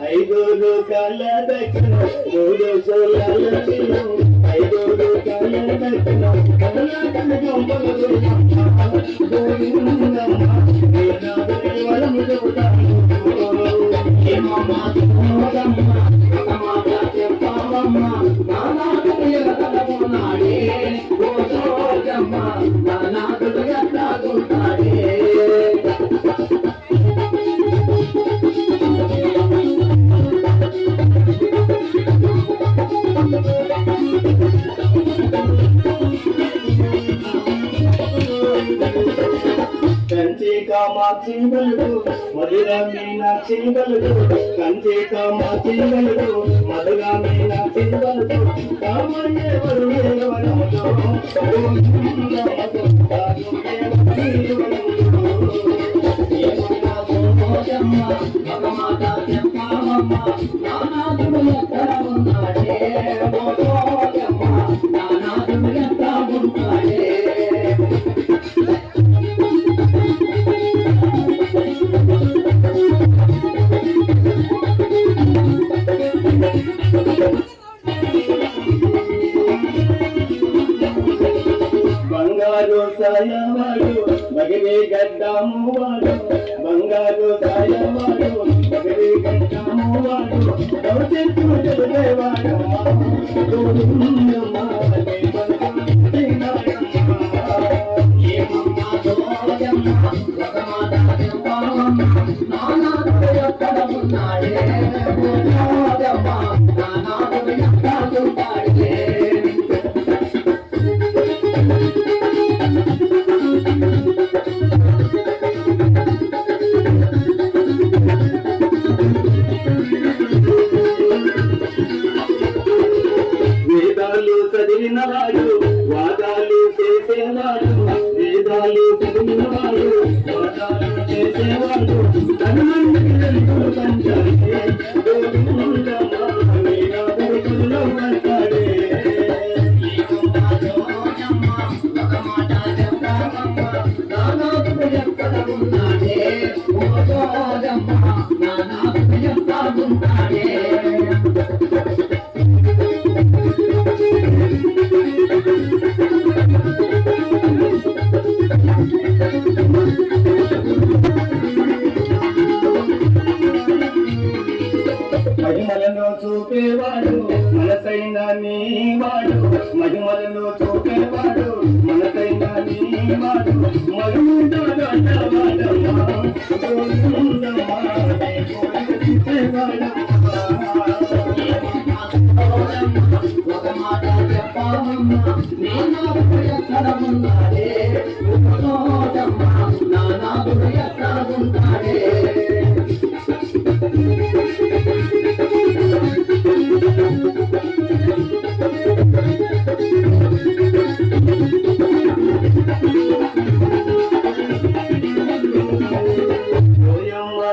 ఐదులు కల దక్షిణ మూడు సోలాల బియ్యం ఐదులు కల దక్షిణ కదలాకల గొంపలు వరము చెబుతాను కంచి కామాక్షి బలుడు మధుర మీనాక్షి బలుడు కంచి కామాక్షి బలుడు మధుర మీనాక్షి బలుడు కామయ్య వరుడే వరముతో బంగారు సాయవాడు మగరి గడ్డము వాడు బంగారు సాయవాడు మగరి గడ్డము వాడు దౌచెట్టు చదివేవాడు వేదాలు చదివినవాడు వాదాలు చేసేవాడు వేదాలు చదివినవాడు వాదాలు చేసేవాడు మహిమలను చూపేవాడు మనసైన నీవాడు మహిమలను చూపేవాడు మనసైన నీవాడు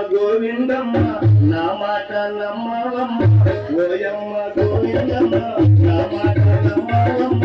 గోవిందమ్మ నా మాట నమ్మవమ్మ ఓయమ్మ గోవిందమ్మ నా మాట నమ్మవమ్మ